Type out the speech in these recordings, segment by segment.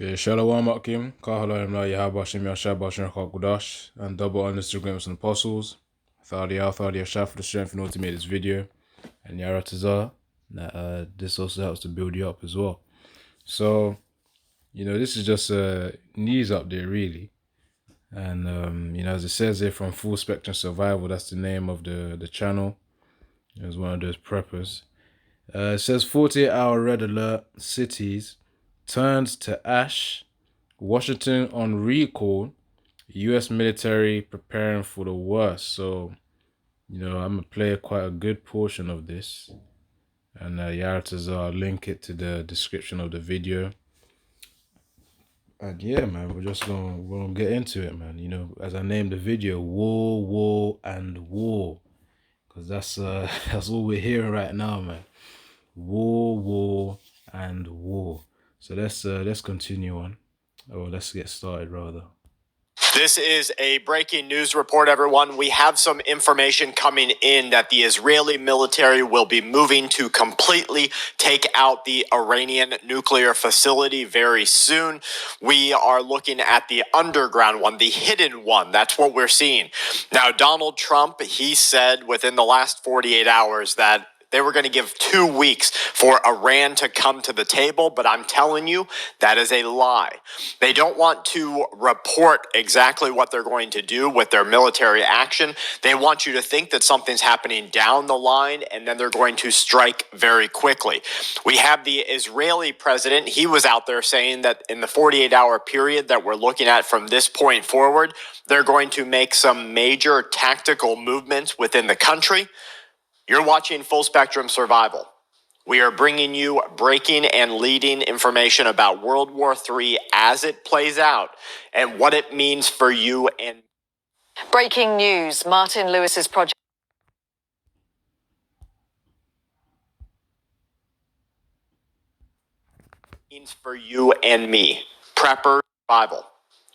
Okay, Shalom Akim, Kahalayim La Yahabashim Yashabashim Hakudash, and double on Instagram and apostles. Thadia Shah for the strength in order to make this video, and Yara Tazar, that this also helps to build you up as well. So, this is just a news update, really. And, as it says here from Full Spectrum Survival, that's the name of the channel. It was one of those preppers. It says 48-hour red alert, cities turns to ash, Washington on recall, U.S. military preparing for the worst. So, I'm going to play quite a good portion of this. And I'll link it to the description of the video. And yeah, man, we're gonna get into it, man. As I named the video, war, and war. Because that's that's all we're hearing right now, man. War, and war. So let's continue on. Or let's get started, rather. This is a breaking news report, everyone. We have some information coming in that the Israeli military will be moving to completely take out the Iranian nuclear facility very soon. We are looking at the underground one, the hidden one. That's what we're seeing. Now, Donald Trump, he said within the last 48 hours that they were going to give 2 weeks for Iran to come to the table, but I'm telling you, that is a lie. They don't want to report exactly what they're going to do with their military action. They want you to think that something's happening down the line, and then they're going to strike very quickly. We have the Israeli president. He was out there saying that in the 48-hour period that we're looking at from this point forward, they're going to make some major tactical movements within the country. You're watching Full Spectrum Survival. We are bringing you breaking and leading information about World War III as it plays out and what it means for you and... Breaking news, Martin Lewis's project... ...means for you and me. Prepper Survival.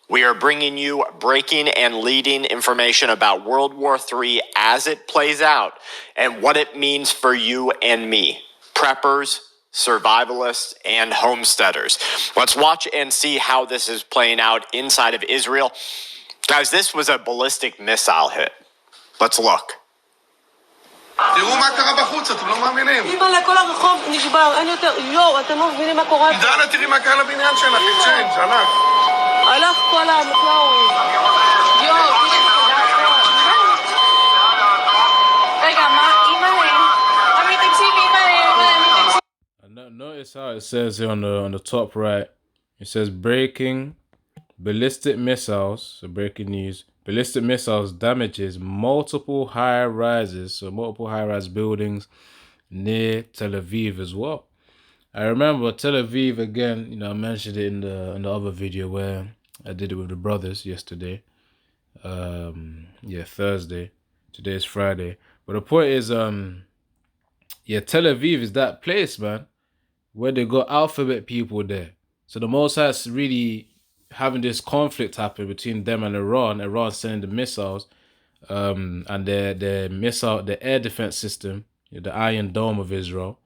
We are bringing you breaking and leading information about World War III as it plays out and what it means for you and me, preppers, survivalists, and homesteaders. Let's watch and see how this is playing out inside of Israel. Guys, this was a ballistic missile hit. Let's look. תראו מה קרה בחוץ, אתם לא מאמינים. אימא'לה, כל הרחוב נשבר, אין יותר, אתם לא מבינים מה קורה. דנה, תראי מה קרה לבניין שלך, אקצ'יינג', הלך. הלך כל המפלאורים. רגע, מה, אימא'לה? תקשיבי, אימא'לה. Notice how it says here on the top right, it says breaking ballistic missiles, so breaking news. Ballistic missiles damages multiple high-rises, so multiple high-rise buildings near Tel Aviv as well. I remember Tel Aviv, again, I mentioned it in the other video where I did it with the brothers yesterday. Thursday. Today is Friday. But the point is, Tel Aviv is that place, man, where they got alphabet people there. So the Mossad's really having this conflict happen between them and Iran. Iran sending the missiles, and their missile, the air defense system, the Iron Dome of Israel.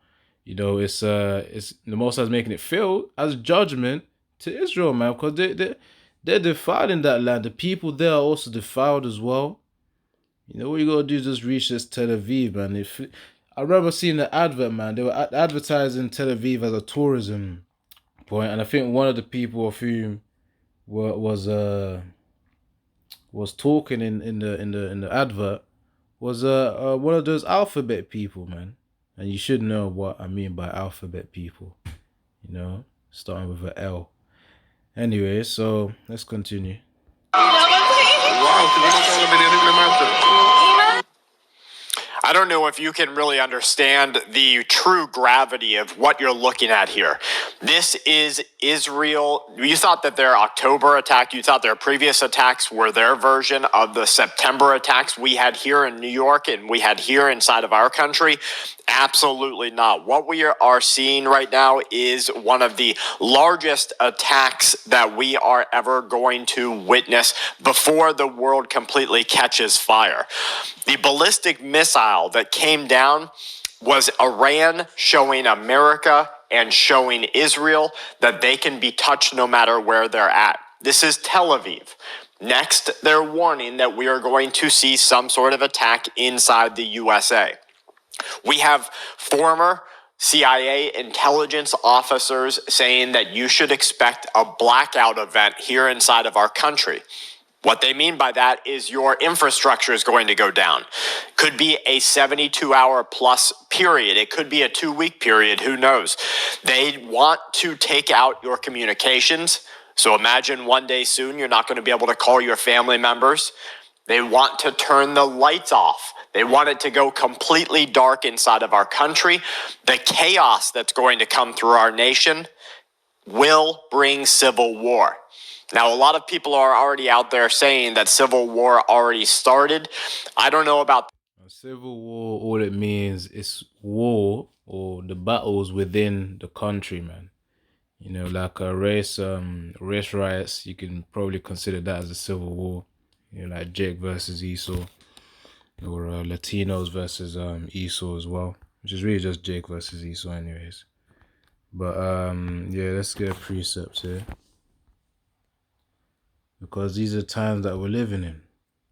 It's the Mossad's making it feel as judgment to Israel, man, because they're defiled in that land. The people there are also defiled as well. What you gotta do is just reach this Tel Aviv, man. I remember seeing the advert, man. They were advertising Tel Aviv as a tourism point, and I think one of the people of whom was talking in the advert was one of those alphabet people, man. And you should know what I mean by alphabet people, starting with an L. Anyway, so let's continue. I don't know if you can really understand the true gravity of what you're looking at here. This is Israel. You thought that their October attack, you thought their previous attacks were their version of the September attacks we had here in New York and we had here inside of our country. Absolutely not. What we are seeing right now is one of the largest attacks that we are ever going to witness before the world completely catches fire. The ballistic missile that came down was Iran showing America and showing Israel that they can be touched no matter where they're at. This is Tel Aviv. Next, they're warning that we are going to see some sort of attack inside the USA. We have former CIA intelligence officers saying that you should expect a blackout event here inside of our country. What they mean by that is your infrastructure is going to go down. Could be a 72-hour plus period. It could be a 2-week period. Who knows? They want to take out your communications. So imagine one day soon you're not going to be able to call your family members. They want to turn the lights off. They want it to go completely dark inside of our country. The chaos that's going to come through our nation will bring civil war. Now, a lot of people are already out there saying that civil war already started. I don't know about Civil war, all it means is war or the battles within the country, man. You know, like a race riots, you can probably consider that as a civil war. You know, like Jake versus Esau, or Latinos versus Esau as well, which is really just Jake versus Esau anyways. But yeah, let's get precepts here, because these are times that we're living in.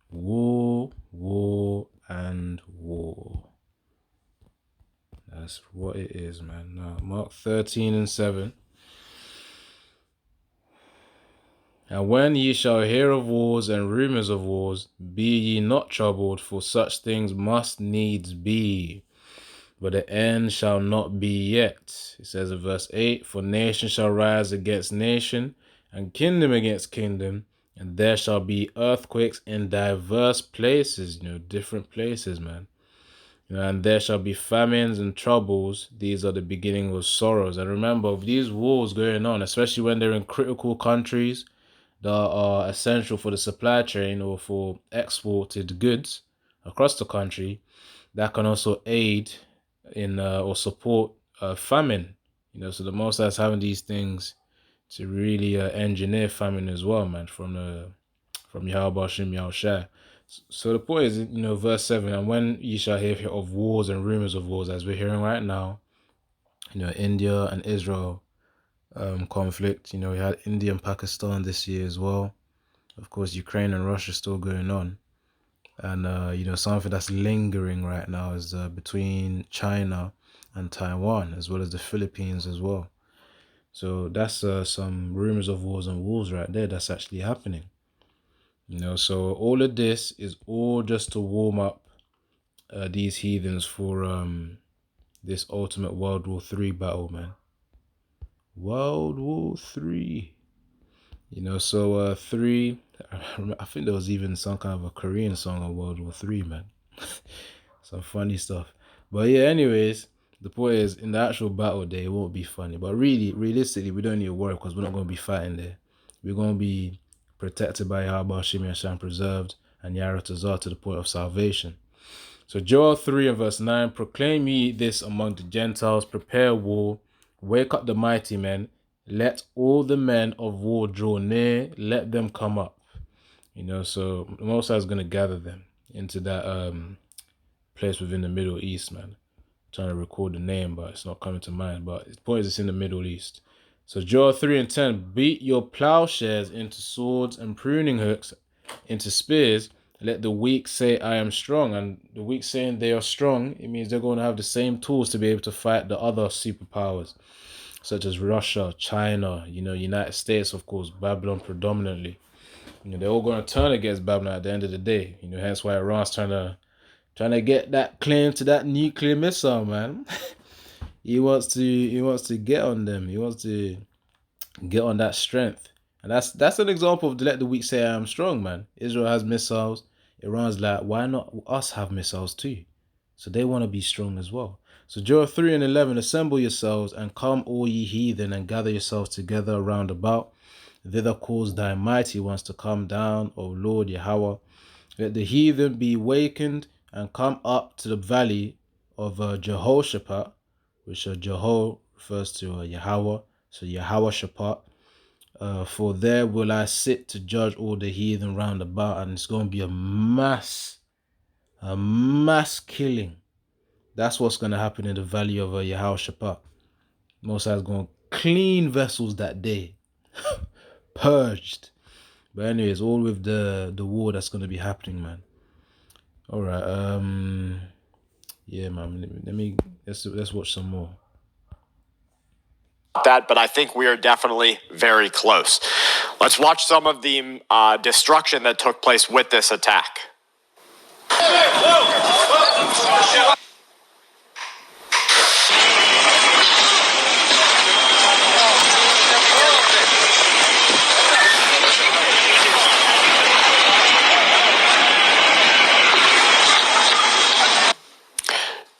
War, war, and war. That's what it is, man. Now, Mark 13:7. And when ye shall hear of wars and rumors of wars, be ye not troubled, for such things must needs be. But the end shall not be yet. It says in verse 8, for nation shall rise against nation, and kingdom against kingdom, and there shall be earthquakes in diverse places, you know, different places, man. You know, and there shall be famines and troubles. These are the beginning of sorrows. And remember, these wars going on, especially when they're in critical countries that are essential for the supply chain or for exported goods across the country, that can also aid in or support famine. You know, so the Most High is having these things to really engineer famine as well, man, from Yahweh Hashem Yahushua. So the point is, you know, verse 7, and when ye shall hear of wars and rumors of wars, as we're hearing right now, you know, India and Israel conflict. You know, we had India and Pakistan this year as well. Of course, Ukraine and Russia still going on. And, you know, something that's lingering right now is between China and Taiwan, as well as the Philippines as well. So that's some rumors of wars and wars right there that's actually happening. You know, so all of this is all just to warm up these heathens for this ultimate World War III battle, man. World War III. You know, so 3, I think there was even some kind of a Korean song on World War III, man. Some funny stuff. But yeah, anyways, the point is, in the actual battle day, it won't be funny. But really, realistically, we don't need to worry, because we're not going to be fighting there. We're going to be protected by Yahweh Hashem Yasham, preserved, and Yaratazar to the point of salvation. So Joel 3 and verse 9, proclaim ye this among the Gentiles, prepare war, wake up the mighty men, let all the men of war draw near, let them come up. You know, so the Most High is going to gather them into that place within the Middle East, man. I'm trying to record the name, but it's not coming to mind. But the point is, it's in the Middle East. So Joel 3 and 10, beat your plowshares into swords and pruning hooks into spears. Let the weak say, I am strong. And the weak saying they are strong, it means they're going to have the same tools to be able to fight the other superpowers, such as Russia, China, you know, United States, of course, Babylon predominantly. You know, they're all going to turn against Babylon at the end of the day. You know, hence why Iran's trying to get that claim to that nuclear missile, man. He wants to get on them. He wants to get on that strength. And that's an example of let the weak say I am strong, man. Israel has missiles. Iran's like, why not us have missiles too? So they want to be strong as well. So Joel 3 and 11, assemble yourselves and come all ye heathen and gather yourselves together round about. Thither cause thy mighty ones to come down, O Lord Yahweh. Let the heathen be wakened and come up to the valley of Jehoshaphat, which Jeho refers to Yahweh, so Yahweh Shaphat. For there will I sit to judge all the heathen round about, and it's going to be a mass killing. That's what's going to happen in the valley of Jehoshaphat. Most High's going to clean vessels that day. Purged. But anyways, all with the war that's going to be happening, man. All right. Yeah, man. Let's watch some more. That, but I think we are definitely very close. Let's watch some of the destruction that took place with this attack.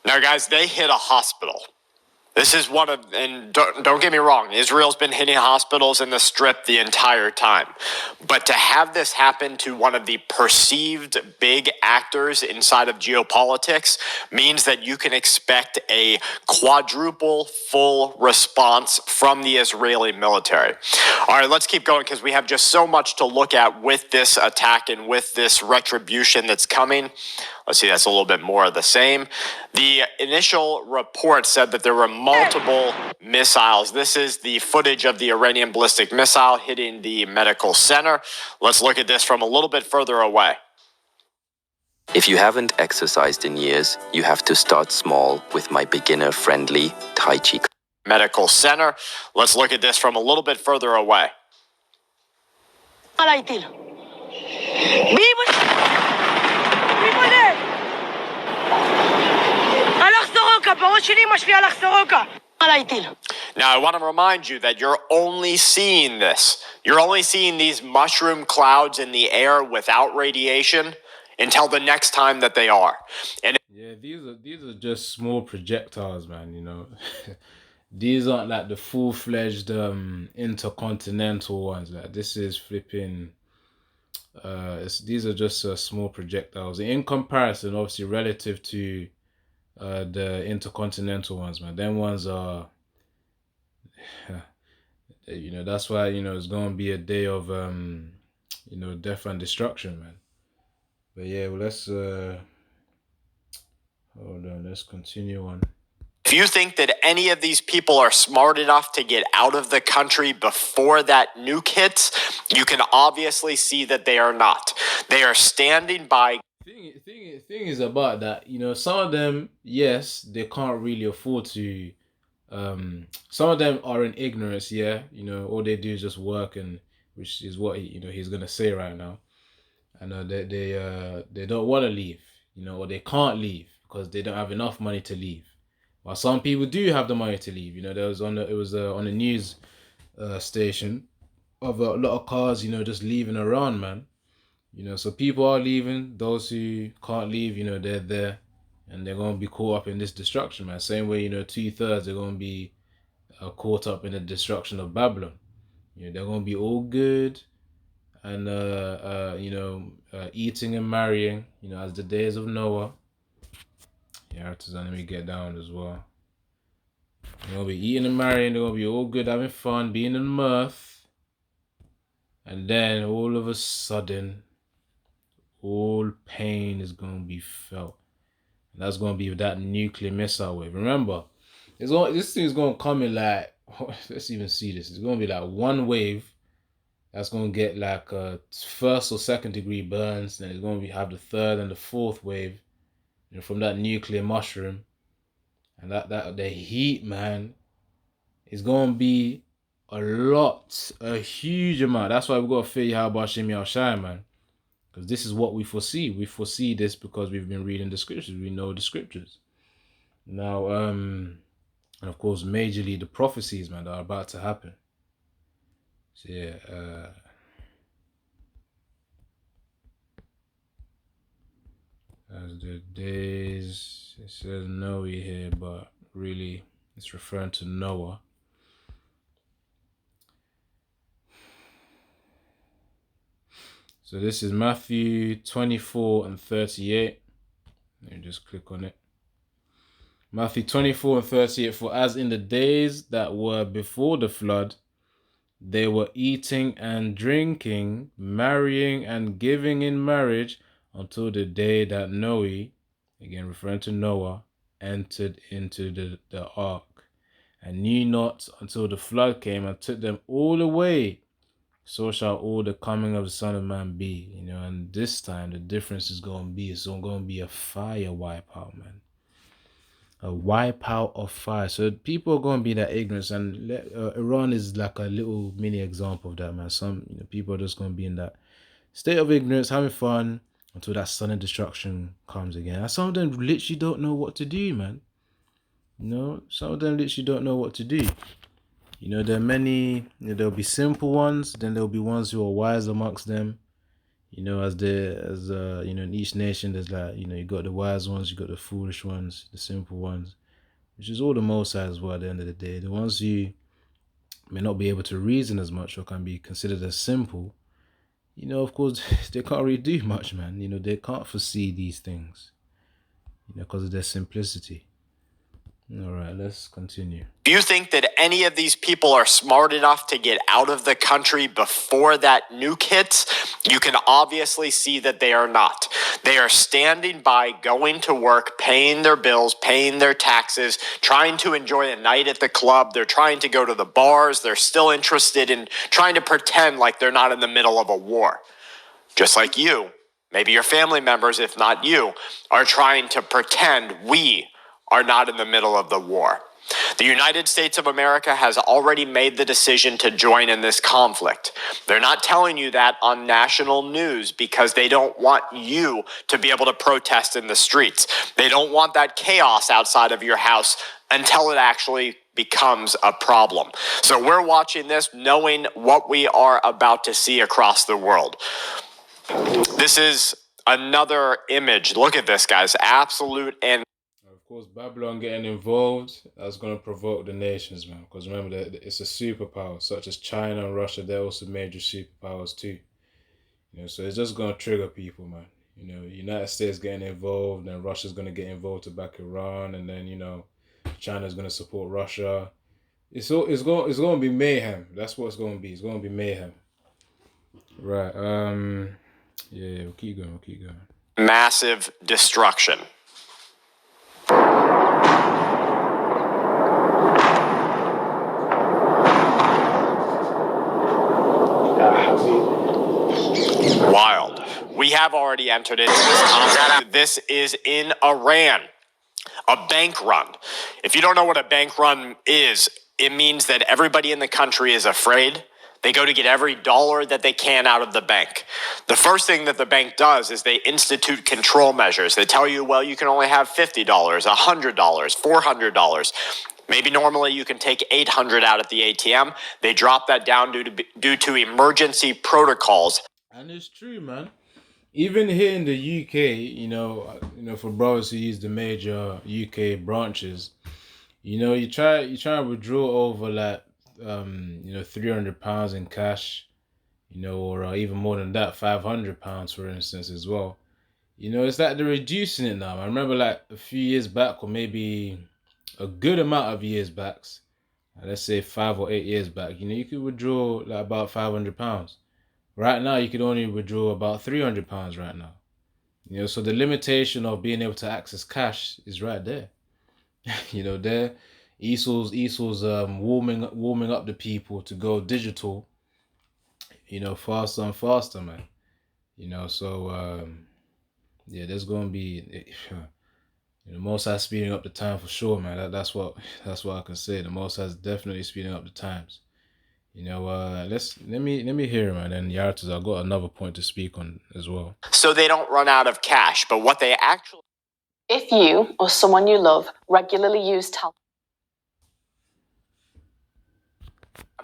Now, guys, they hit a hospital. This is one of, and don't get me wrong, Israel's been hitting hospitals in the Strip the entire time. But to have this happen to one of the perceived big actors inside of geopolitics means that you can expect a quadruple full response from the Israeli military. All right, let's keep going because we have just so much to look at with this attack and with this retribution that's coming. Let's see, that's a little bit more of the same. The initial report said that there were multiple missiles. This is the footage of the Iranian ballistic missile hitting the medical center. Let's look at this from a little bit further away. If you haven't exercised in years, you have to start small with my beginner-friendly Tai Chi. Medical center. Let's look at this from a little bit further away. Now, I want to remind you that you're only seeing this. You're only seeing these mushroom clouds in the air without radiation until the next time that they are. And yeah, these are just small projectiles, man, you know. These aren't like the full-fledged intercontinental ones. Like this is flipping these are just small projectiles in comparison, obviously, relative to the intercontinental ones, man. Them ones are you know, that's why, you know, it's gonna be a day of you know, death and destruction, man. But yeah, well, let's hold on, let's continue on. if you think that any of these people are smart enough to get out of the country before that nuke hits, you can obviously see that they are not. They are standing by. Thing is about that, you know, some of them, yes, they can't really afford to. Some of them are in ignorance, yeah. You know, all they do is just work, and which is what you know he's gonna say right now. And they don't want to leave, you know, or they can't leave because they don't have enough money to leave. While some people do have the money to leave, you know, it was on the news station of a lot of cars, you know, just leaving Iran, man. You know, so people are leaving. Those who can't leave, you know, they're there, and they're gonna be caught up in this destruction, man. Same way, you know, 2/3 are gonna be caught up in the destruction of Babylon. You know, they're gonna be all good and you know, eating and marrying, you know, as the days of Noah. Yeah, let me get down as well. They're gonna be eating and marrying. They're gonna be all good, having fun, being in mirth, and then all of a sudden, all pain is gonna be felt. And that's gonna be that nuclear missile wave. Remember, this thing is gonna come in like, let's even see this. It's gonna be like one wave that's gonna get like a first or second degree burns. Then it's gonna have the third and the fourth wave, you know, from that nuclear mushroom. And that the heat, man, is gonna be a huge amount. That's why we gotta fear Yahweh Hashem Yahushai, man. Because this is what we foresee. We foresee this because we've been reading the scriptures. We know the scriptures. Now, and of course, majorly the prophecies, man, that are about to happen. So yeah, as the days, it says Noah here, but really it's referring to Noah. So this is Matthew 24 and 38. Let me just click on it. Matthew 24 and 38. For as in the days that were before the flood, they were eating and drinking, marrying and giving in marriage until the day that Noah, again referring to Noah, entered into the ark. and knew not until the flood came and took them all away. So shall all the coming of the Son of Man be. You know, and this time the difference is going to be, it's going to be a fire wipeout, man. A wipeout of fire. So people are going to be that ignorant, and Iran is like a little mini example of that, man. Some people are just going to be in that state of ignorance, having fun until that sudden destruction comes again. And some of them literally don't know what to do, man. Some of them literally don't know what to do. There are many, there'll be simple ones, then there'll be ones who are wise amongst them. In each nation, there's like, you got the wise ones, you got the foolish ones, the simple ones, which is all the Most High as well at the end of the day. The ones who may not be able to reason as much or can be considered as simple, of course, they can't really do much, man. They can't foresee these things, because of their simplicity. All right, let's continue. Do you think that any of these people are smart enough to get out of the country before that nuke hits? You can obviously see that they are not. They are standing by, going to work, paying their bills, paying their taxes, trying to enjoy a night at the club. They're trying to go to the bars. They're still interested in trying to pretend like they're not in the middle of a war. Just like you, maybe your family members, if not you, are trying to pretend we are not in the middle of the war. The United States of America has already made the decision to join in this conflict. They're not telling you that on national news because they don't want you to be able to protest in the streets. They don't want that chaos outside of your house until it actually becomes a problem. So we're watching this knowing what we are about to see across the world. This is another image. Look at this, guys. Absolute and of course, Babylon getting involved, that's going to provoke the nations, man. Because remember, it's a superpower, such as China and Russia. They're also major superpowers too. So it's just going to trigger people, man. United States getting involved, then Russia's going to get involved to back Iran, and then China's going to support Russia. It's going to be mayhem. That's what it's going to be. It's going to be mayhem. Right. Yeah. We'll keep going. massive destruction. Wild. We have already entered into this conflict. This is in Iran. A bank run. If you don't know what a bank run is, it means that everybody in the country is afraid. They go to get every dollar that they can out of the bank. The first thing that the bank does is they institute control measures. They tell you, well, you can only have $50, $100, $400. Maybe normally you can take $800 out at the ATM. They drop that down due to emergency protocols. And it's true, man. Even here in the UK, you know, for brothers who use the major UK branches, you try and withdraw over like £300 in cash, or even more than that, £500 for instance as well. It's like they're reducing it now. I remember like a few years back, or maybe a good amount of years back, let's say 5 or 8 years back, you could withdraw like about £500. Right now, you could only withdraw about £300 right now. So the limitation of being able to access cash is right there. There, ESOL's warming up the people to go digital, faster and faster, man. So yeah, there's gonna be the Most High speeding up the time for sure, man. That's what I can say. The Most High is definitely speeding up the times. Let me hear him, and then Yarataz, I've got another point to speak on as well. So they don't run out of cash, but what they actually... If you or someone you love regularly use out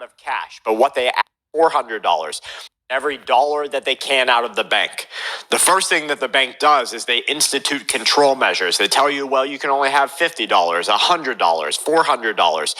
of cash, but what they $400 every dollar that they can out of the bank. The first thing that the bank does is they institute control measures. They tell you, well, you can only have $50, $100, $400.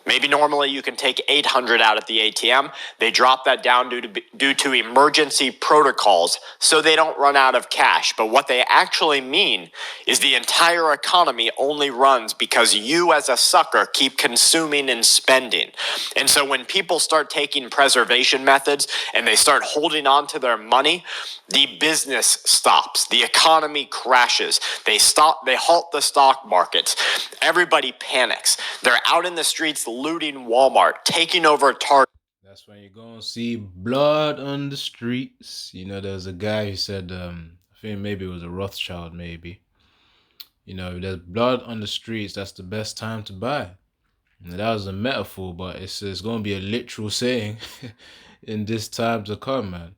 Maybe normally you can take 800 out at the ATM. They drop that down due to emergency protocols so they don't run out of cash. But what they actually mean is the entire economy only runs because you as a sucker keep consuming and spending. And so when people start taking preservation methods and they start holding on to their money, the business stops. The economy crashes. They halt the stock markets. Everybody panics. They're out in the streets looting Walmart, taking over Target. That's when you're gonna see blood on the streets. You know, there's a guy who said, I think maybe it was a Rothschild, maybe. You know, if there's blood on the streets, that's the best time to buy. And that was a metaphor, but it's gonna be a literal saying in this time to come, man.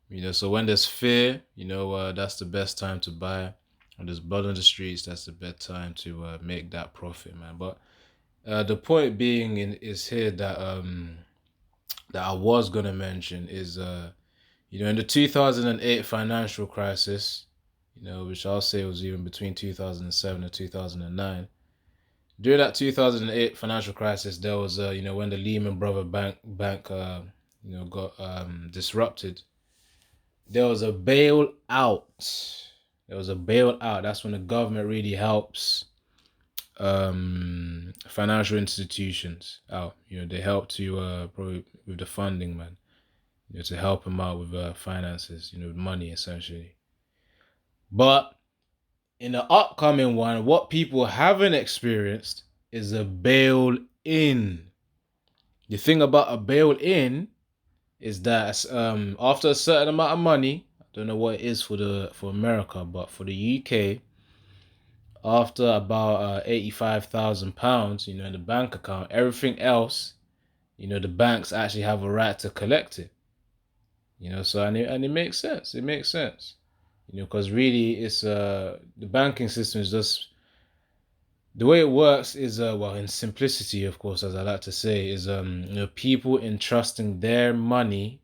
You know, so when there's fear, you know, that's the best time to buy. When there's blood on the streets, that's the best time to make that profit, man. But the point being is here that that I was gonna mention is you know, in the 2008 financial crisis, you know, which I'll say was even between 2007 and 2009. During that 2008 financial crisis, there was you know, when the Lehman Brothers bank you know, got disrupted, there was a bailout. There was a bailout. That's when the government really helps financial institutions out. You know, they help to probably with the funding, man. You know, to help them out with finances, you know, money essentially. But in the upcoming one, what people haven't experienced is a bail-in. The thing about a bail-in is that after a certain amount of money, I don't know what it is for America, but for the UK, after about £85,000, you know, in the bank account, everything else, you know, the banks actually have a right to collect it. You know, so and it makes sense. It makes sense. You know, because really, it's the banking system is just the way it works is well, in simplicity, of course, as I like to say, is you know, people entrusting their money.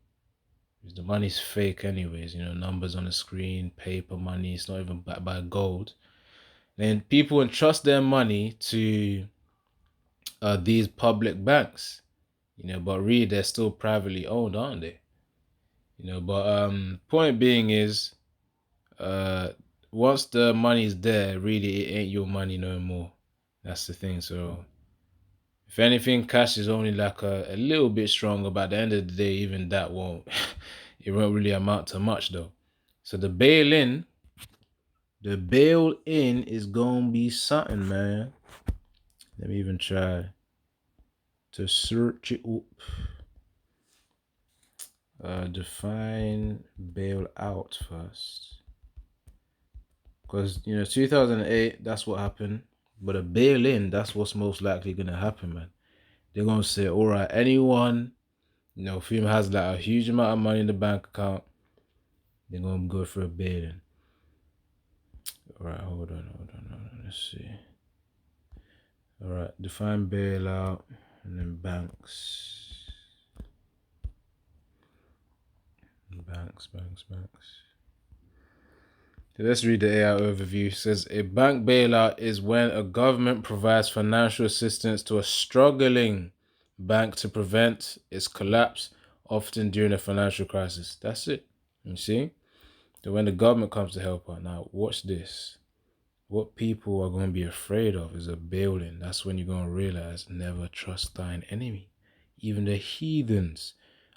The money's fake, anyways. You know, numbers on the screen, paper money. It's not even backed by gold. Then people entrust their money to these public banks. You know, but really, they're still privately owned, aren't they? You know, but point being is, once the money's there, really it ain't your money no more. That's the thing. So if anything, cash is only like a little bit stronger, but at the end of the day, even that won't it won't really amount to much though. So the bail-in is gonna be something, man. Let me even try to search it up. Define bailout first, because you know 2008, that's what happened. But a bail-in, that's what's most likely gonna happen, man. They're gonna say, all right, anyone, you know, who has like a huge amount of money in the bank account, they're gonna go for a bail-in. All right, hold on. Let's see. All right, define bailout, and then banks. Banks. So let's read the AI overview. It says a bank bailout is when a government provides financial assistance to a struggling bank to prevent its collapse, often during a financial crisis. That's it. You see? So when the government comes to help out, now watch this. What people are going to be afraid of is a bail-in. That's when you're going to realize never trust thine enemy. Even the heathens.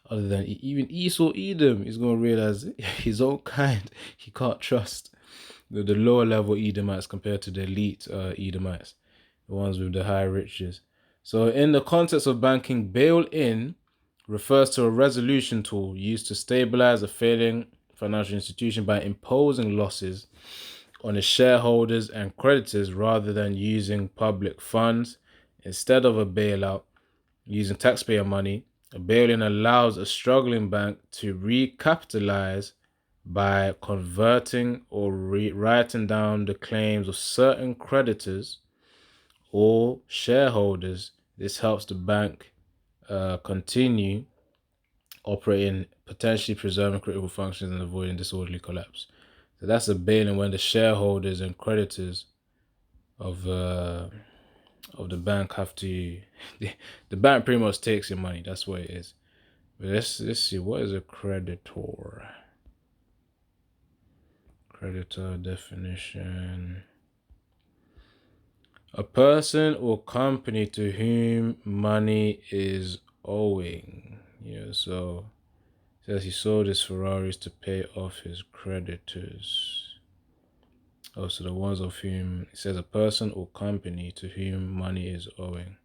Other than even Esau Edom is going to realize his own kind he can't trust. The lower level Edomites compared to the elite Edomites, the ones with the high riches. So in the context of banking, bail-in refers to a resolution tool used to stabilize a failing financial institution by imposing losses on its shareholders and creditors rather than using public funds. Instead of a bailout using taxpayer money, a bail-in allows a struggling bank to recapitalize by converting or writing down the claims of certain creditors or shareholders. This helps the bank continue operating, potentially preserving critical functions and avoiding disorderly collapse. So that's a bail-in when the shareholders and creditors of of the bank have to, the bank pretty much takes your money. That's what it is. But let's see, what is a creditor? Creditor definition. A person or company to whom money is owing. Yeah, so it says he sold his Ferraris to pay off his creditors. Oh, so the ones of whom, it says a person or company to whom money is owing.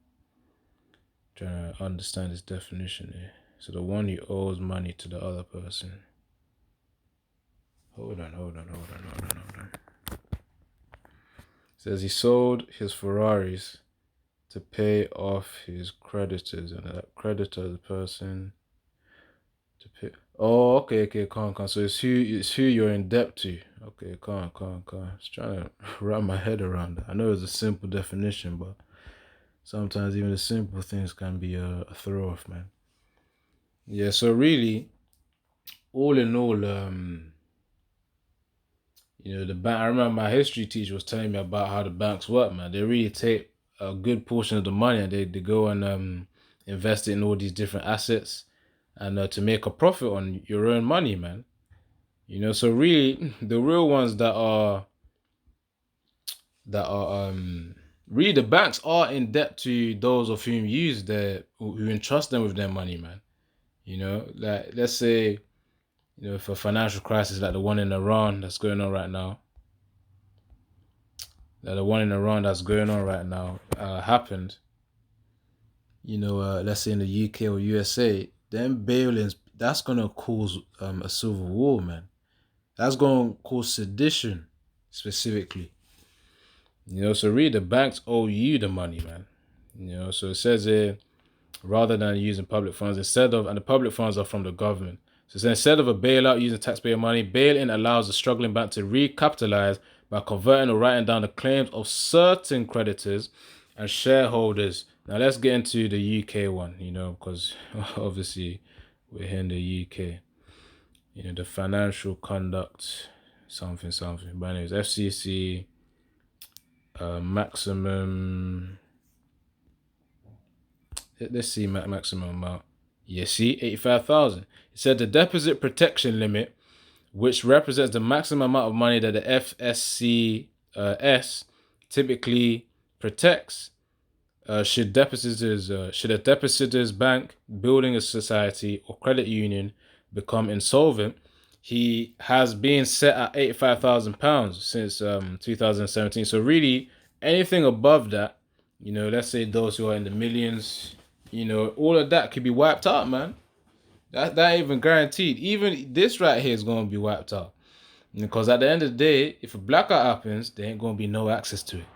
Trying to understand this definition here. So the one who owes money to the other person. Hold on. It says he sold his Ferraris to pay off his creditors, and that creditor is the person to pay. Oh, okay, calm. So it's who you're in debt to. Okay, calm. Just trying to wrap my head around that. I know it's a simple definition, but sometimes even the simple things can be a throw off, man. Yeah, so really, all in all, you know, the bank. I remember my history teacher was telling me about how the banks work, man. They really take a good portion of the money and they go and invest it in all these different assets, and to make a profit on your own money, man. You know, so really, the real ones that are really, the banks are in debt to those of whom who entrust them with their money, man. You know, like, let's say, you know, if a financial crisis like the one in Iran that's going on right now, happened, you know, let's say in the UK or USA, then bailings, that's going to cause a civil war, man. That's going to cause sedition, specifically. You know, so really the banks owe you the money, man. You know, so it says here, rather than using public funds, and the public funds are from the government. So instead of a bailout using taxpayer money, bail-in allows the struggling bank to recapitalize by converting or writing down the claims of certain creditors and shareholders. Now let's get into the UK one, you know, because obviously we're here in the UK. You know, the financial conduct, something. But anyways, FCC, maximum, let's see, maximum amount. Yeah, see, 85,000. It said the deposit protection limit, which represents the maximum amount of money that the FSCS typically protects. Should a depositor's bank, building a society, or credit union become insolvent, he has been set at £85,000 since 2017. So really, anything above that, you know, let's say those who are in the millions, you know, all of that could be wiped out, man. That ain't even guaranteed. Even this right here is going to be wiped out. Because at the end of the day, if a blackout happens, there ain't going to be no access to it.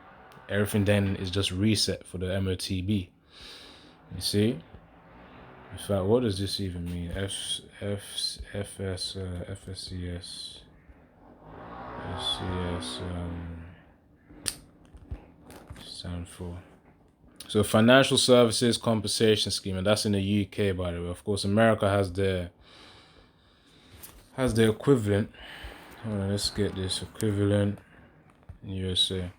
Everything then is just reset for the MOTB. You see? In fact, what does this even mean? FSCS. Stand for. So Financial Services Compensation Scheme, and that's in the UK, by the way. Of course, America has their equivalent. Hold on, let's get this equivalent in USA.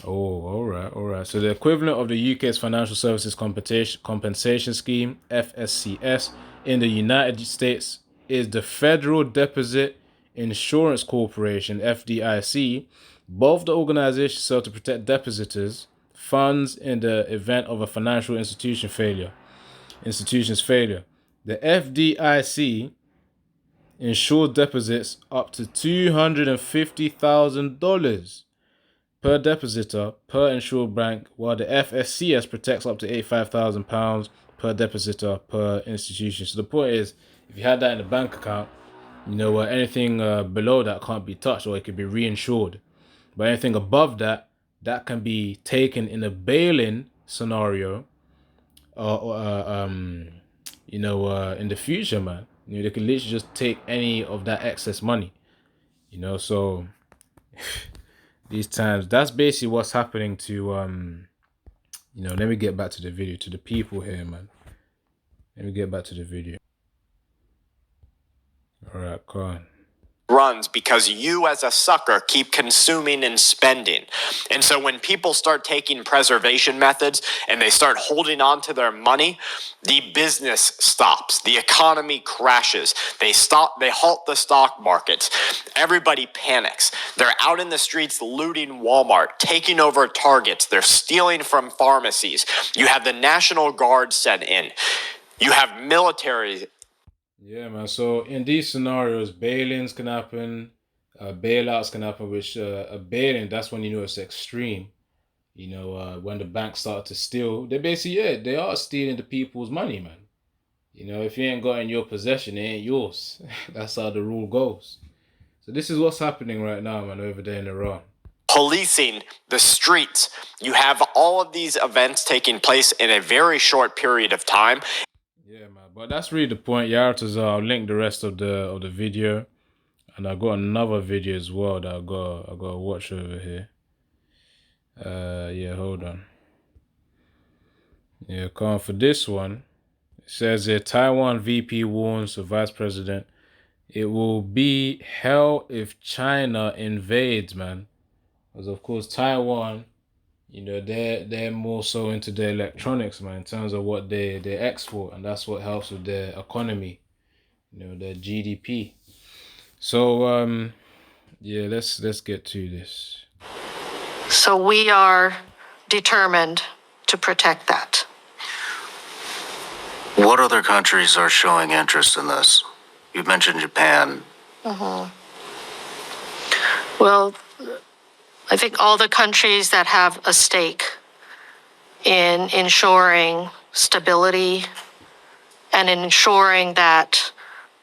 Oh, all right. So the equivalent of the UK's Financial Services Compensation Scheme, FSCS, in the United States is the Federal Deposit Insurance Corporation, FDIC. Both the organizations serve to protect depositors' funds in the event of a financial institution's failure. The FDIC insured deposits up to $250,000 per depositor per insured bank, while the FSCS protects up to £85,000 per depositor per institution. So the point is, if you had that in a bank account, you know, anything below that can't be touched, or it could be reinsured. But anything above that, that can be taken in a bail-in scenario, in the future, man. You know, they can literally just take any of that excess money. You know, so these times, that's basically what's happening to, you know, let me get back to the video, to the people here, man. Let me get back to the video. All right, come on. runs because you as a sucker keep consuming and spending. And so when people start taking preservation methods and they start holding on to their money, the business stops, the economy crashes, they halt the stock markets, everybody panics. They're out in the streets looting Walmart, taking over Targets, they're stealing from pharmacies. You have the National Guard sent in. You have military. Yeah, man. So in these scenarios, bail-ins can happen, bailouts can happen, which a bail-in, that's when you know it's extreme. You know, when the banks start to steal, they basically, yeah, they are stealing the people's money, man. You know, if you ain't got in your possession, it ain't yours. That's how the rule goes. So this is what's happening right now, man, over there in Iran. Policing the streets. You have all of these events taking place in a very short period of time. Yeah, man. But that's really the point. Yaratazar, I'll link the rest of the video, and I got another video as well that I got to watch over here. Yeah, hold on. Yeah, come for this one. It says here, Taiwan VP warns the vice president, it will be hell if China invades, man. Because of course Taiwan, you know, they're more so into their electronics, man, in terms of what they export, and that's what helps with their economy, you know, their GDP. So yeah, let's get to this. So we are determined to protect that. What other countries are showing interest in this? You mentioned Japan. Well, I think all the countries that have a stake in ensuring stability and in ensuring that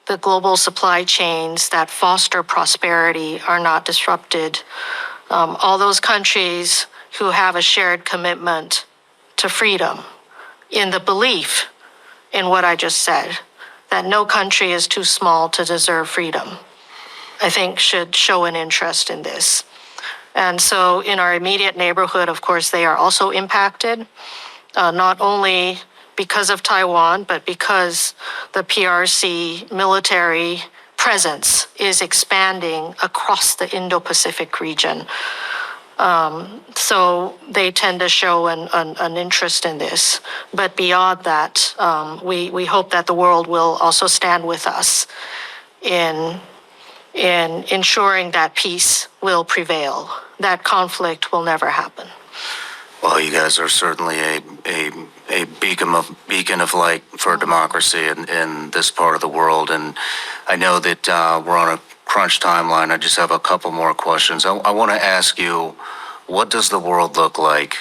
the global supply chains that foster prosperity are not disrupted. All those countries who have a shared commitment to freedom in the belief in what I just said, that no country is too small to deserve freedom, I think should show an interest in this. And so in our immediate neighborhood, of course, they are also impacted, not only because of Taiwan, but because the PRC military presence is expanding across the Indo-Pacific region. So they tend to show an interest in this. But beyond that, we hope that the world will also stand with us in ensuring that peace will prevail, that conflict will never happen. Well, you guys are certainly a beacon of light for democracy in this part of the world, and I know that we're on a crunch timeline. I just have a couple more questions. I want to ask you, what does the world look like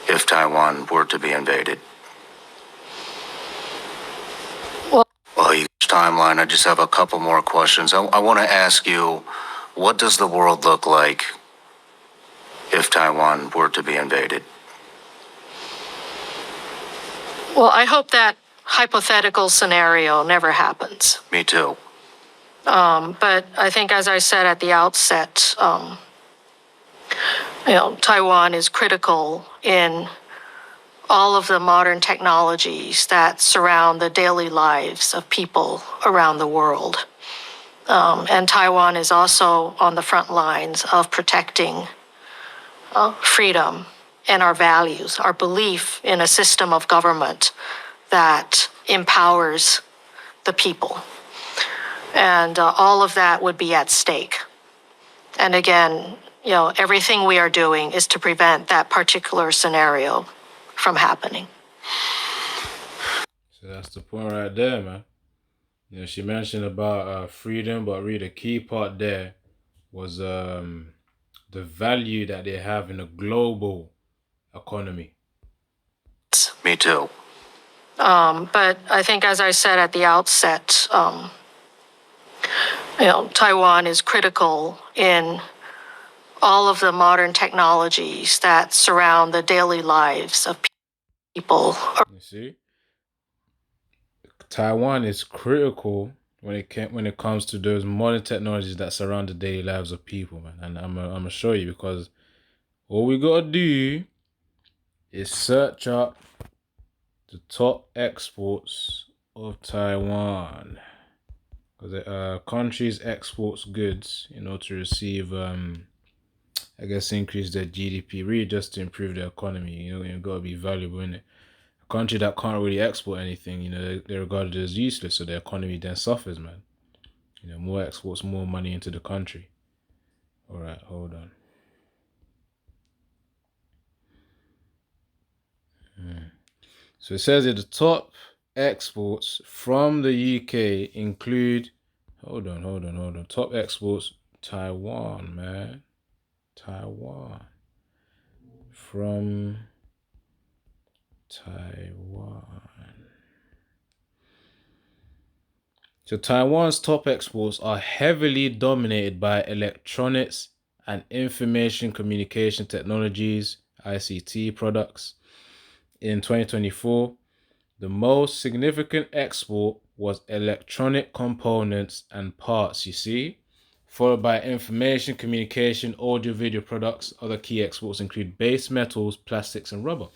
if Taiwan were to be invaded? Timeline. I just have a couple more questions. I want to ask you, what does the world look like if Taiwan were to be invaded? Well, I hope that hypothetical scenario never happens. Me too. But I think, as I said at the outset, Taiwan is critical in all of the modern technologies that surround the daily lives of people around the world. And Taiwan is also on the front lines of protecting freedom and our values, our belief in a system of government that empowers the people. And all of that would be at stake. And again, everything we are doing is to prevent that particular scenario from happening. So that's the point right there, man. She mentioned about freedom, but really the key part there was the value that they have in a global economy. Me too. But I think, as I said at the outset, Taiwan is critical in all of the modern technologies that surround the daily lives of people. You see, Taiwan is critical when it comes to those modern technologies that surround the daily lives of people, man. And I'm gonna show you, because all we gotta do is search up the top exports of Taiwan. because countries exports goods in order to receive I guess increase their GDP, really just to improve their economy. You gotta be valuable in it. A country that can't really export anything, they're regarded as useless, so their economy then suffers, man. More exports, more money into the country. All right, hold on. So it says that the top exports from the UK include, hold on. Top exports, Taiwan, man. Taiwan. From Taiwan. So Taiwan's top exports are heavily dominated by electronics and information communication technologies, ICT products. In 2024, the most significant export was electronic components and parts, you see, followed by information, communication, audio, video products. Other key exports include base metals, plastics, and rubber.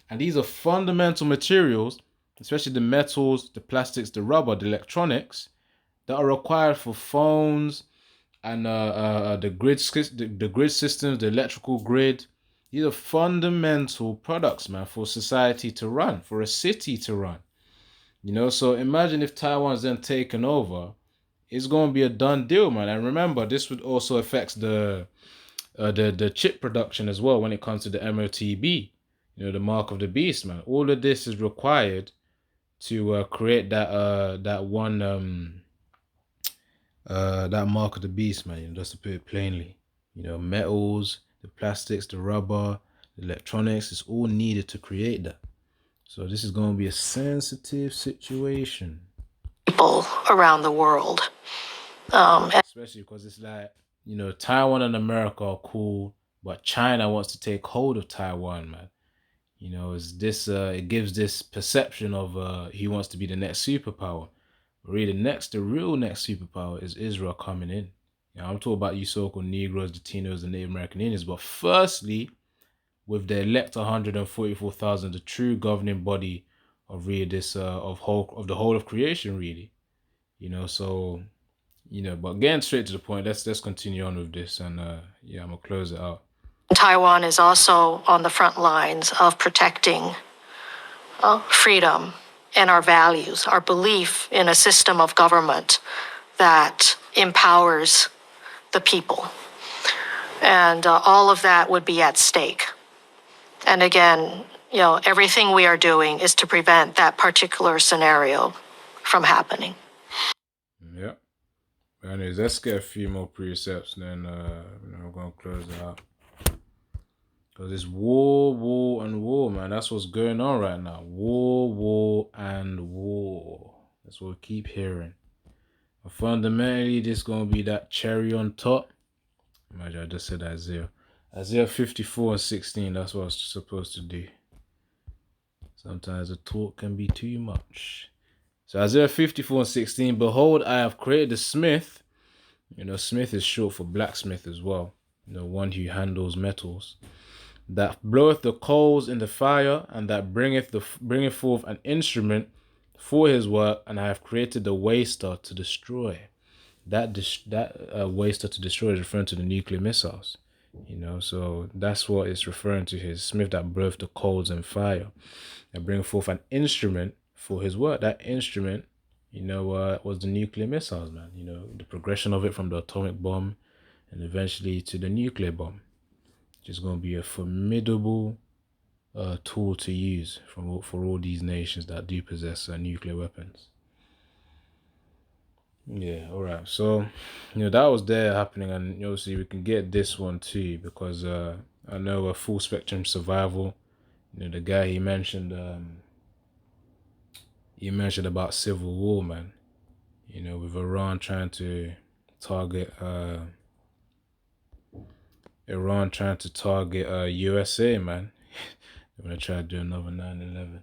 And these are fundamental materials, especially the metals, the plastics, the rubber, the electronics, that are required for phones and the grid systems, the electrical grid. These are fundamental products, man, for society to run, for a city to run. So imagine if Taiwan's then taken over, it's going to be a done deal, man. And remember, this would also affect the chip production as well when it comes to the MOTB, the mark of the beast, man. All of this is required to create that one that mark of the beast, man. Just to put it plainly, metals, the plastics, the rubber, the electronics, it's all needed to create that. So this is going to be a sensitive situation. People around the world. Especially because it's like, Taiwan and America are cool, but China wants to take hold of Taiwan, man. It's this, it gives this perception of he wants to be the next superpower. But really, the real next superpower is Israel coming in. I'm talking about you so-called Negroes, Latinos, and Native American Indians. But firstly, with the elect 144,000, the true governing body of really this of the whole of creation, really. So, but getting straight to the point, let's continue on with this, and I'm gonna close it out. Taiwan is also on the front lines of protecting freedom and our values, our belief in a system of government that empowers the people. And all of that would be at stake. And again, everything we are doing is to prevent that particular scenario from happening. Yeah. Anyways, let's get a few more precepts, then I'm going to close it out. Because it's war, and war, man. That's what's going on right now. War, and war. That's what we keep hearing. But fundamentally, this is going to be that cherry on top. Imagine I just said Isaiah. Isaiah 54 and 16, that's what I was supposed to do. Sometimes the talk can be too much. So Isaiah 54 and 16, behold, I have created a smith. Smith is short for blacksmith as well. One who handles metals. That bloweth the coals in the fire, and that bringeth forth an instrument for his work, and I have created the waster to destroy. That waster to destroy is referring to the nuclear missiles. So that's what it's referring to, his smith that bloweth the coals and fire, and bring forth an instrument for his work. That instrument, was the nuclear missiles, man. The progression of it from the atomic bomb and eventually to the nuclear bomb. Which is going to be a formidable tool to use for all these nations that do possess nuclear weapons. Yeah, all right. So, that was there happening, and obviously we can get this one too, because I know a Full Spectrum Survival, the guy he mentioned about civil war, man. With Iran trying to target USA, man. They're gonna try to do another 9/11.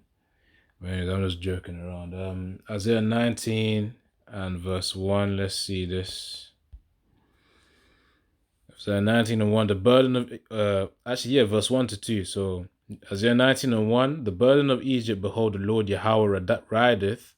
Man, I'm just joking around. Isaiah 19 and verse 1. Let's see this. Isaiah 19 and 1. The burden of verse 1 to 2. So Isaiah 19 and 1. The burden of Egypt, behold, the Lord Yahweh rideth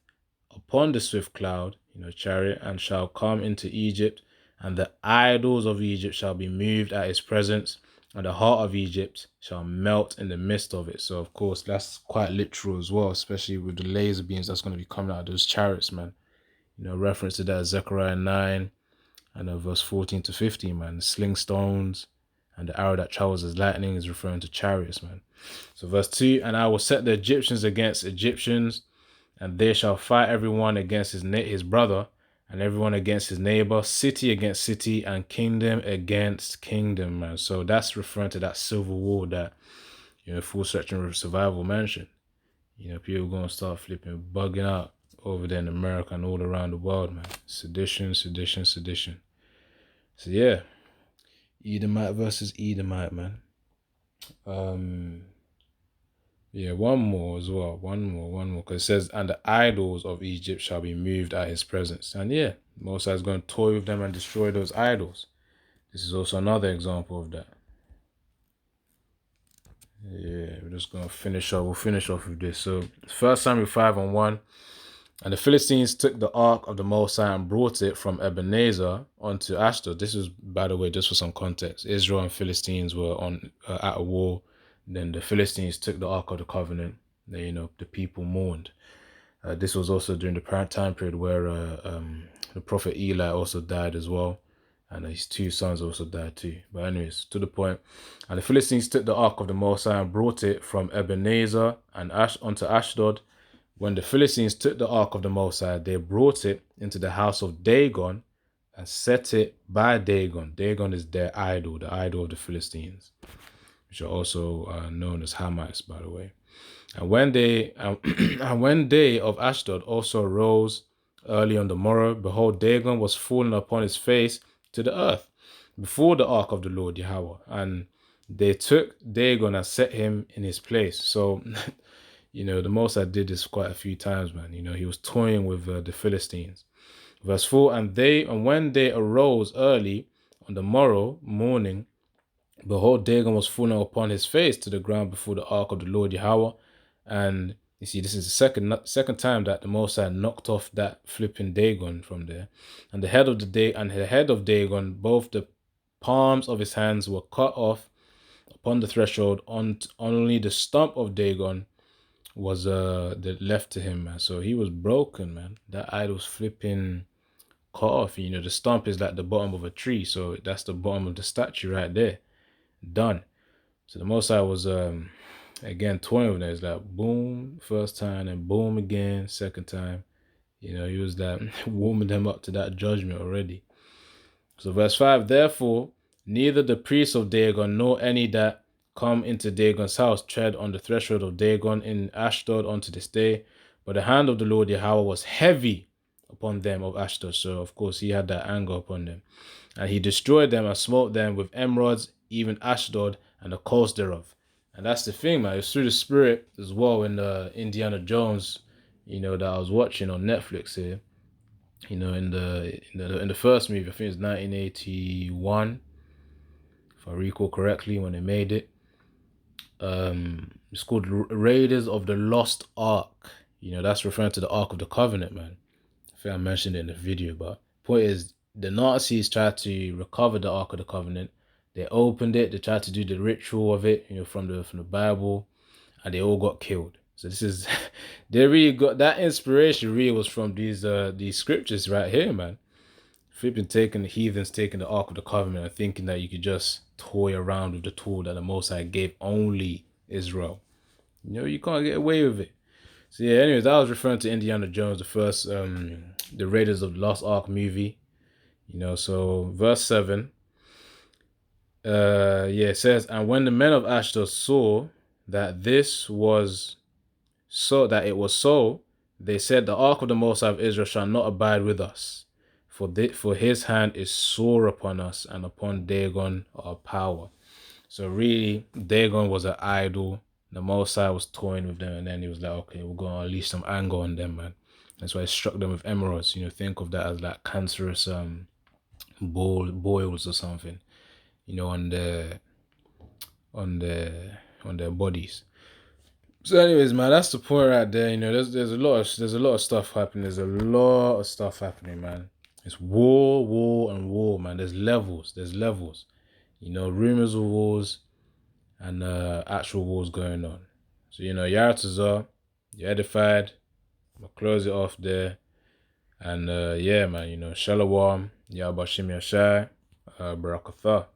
upon the swift cloud. chariot, and shall come into Egypt, and the idols of Egypt shall be moved at his presence, and the heart of Egypt shall melt in the midst of it. So, of course, that's quite literal as well, especially with the laser beams that's going to be coming out of those chariots, man. Reference to that Zechariah 9 and verse 14 to 15, man. The sling stones and the arrow that travels as lightning is referring to chariots, man. So, verse 2, and I will set the Egyptians against Egyptians, and they shall fight everyone against his brother, and everyone against his neighbor, city against city, and kingdom against kingdom, man. So that's referring to that civil war that, Full Spectrum Survival mentioned. People going to start bugging out over there in America and all around the world, man. Sedition, sedition, sedition. So yeah, Edomite versus Edomite, man. Yeah, one more as well. One more. Because it says, and the idols of Egypt shall be moved at his presence. And yeah, Moses is going to toy with them and destroy those idols. This is also another example of that. Yeah, we're just going to finish off. We'll finish off with this. So, 1 Samuel 5:1. And the Philistines took the ark of the Most High and brought it from Ebenezer onto Ashdod. This is, by the way, just for some context. Israel and Philistines were at a war. Then the Philistines took the Ark of the Covenant. The people mourned. This was also during the time period where the prophet Eli also died as well. And his two sons also died too. But anyways, to the point. And the Philistines took the Ark of the Most High and brought it from Ebenezer and onto Ashdod. When the Philistines took the Ark of the Most High, they brought it into the house of Dagon and set it by Dagon. Dagon is their idol, the idol of the Philistines, which are also known as Hamites, by the way. And when they of Ashdod also rose early on the morrow, behold, Dagon was fallen upon his face to the earth before the ark of the Lord Yahweh. And they took Dagon and set him in his place. So, the Most High did this quite a few times, man. He was toying with the Philistines. Verse 4, and when they arose early on the morning, behold, Dagon was fallen upon his face to the ground before the ark of the Lord Yahweh. And you see, this is the second time that the Most High knocked off that flipping Dagon from there. And the head of Dagon, both the palms of his hands were cut off upon the threshold. Only the stump of Dagon was left to him, man. So he was broken, man. That idol's flipping cut off. The stump is like the bottom of a tree. So that's the bottom of the statue right there. Done. So the Most High was again toying with them. It's like boom first time and boom again second time. He was like warming them up to that judgment already. So verse 5, therefore neither the priests of Dagon nor any that come into Dagon's house tread on the threshold of Dagon in Ashdod unto this day, but the hand of the Lord Yahweh was heavy upon them of Ashdod. So of course he had that anger upon them, and he destroyed them and smote them with emerods, even Ashdod and the coast thereof. And that's the thing, man. It's through the Spirit as well in the Indiana Jones, that I was watching on Netflix here. In the first movie, I think it's 1981, if I recall correctly, when they made it. It's called Raiders of the Lost Ark. That's referring to the Ark of the Covenant, man. I think I mentioned it in the video, but point is, the Nazis tried to recover the Ark of the Covenant. They opened it. They tried to do the ritual of it, from the Bible, and they all got killed. So this is, they really got that inspiration. Really was from these scriptures right here, man. Flipping the heathens taking the Ark of the Covenant and thinking that you could just toy around with the tool that the Most High gave only Israel. You can't get away with it. So yeah, anyways, I was referring to Indiana Jones, the first, the Raiders of the Lost Ark movie. So verse 7. It says, and when the men of Ashdod saw that it was so, they said, the ark of the Most High of Israel shall not abide with us, for his hand is sore upon us, and upon Dagon our power. So really, Dagon was an idol. The Most High was toying with them, and then he was like, okay, we're going to unleash some anger on them, man. That's why he struck them with emerods. Think of that as like cancerous boils or something, on their bodies. So, anyways, man, that's the point right there. You know, there's a lot of stuff happening. There's a lot of stuff happening, man. It's war, and war, man. There's levels. You know, rumors of wars and actual wars going on. So, you know, Yaratazar, you're edified. I'll close it off there. And yeah, man, you know, Shalom, Yahbashim Yashai, Barakatha.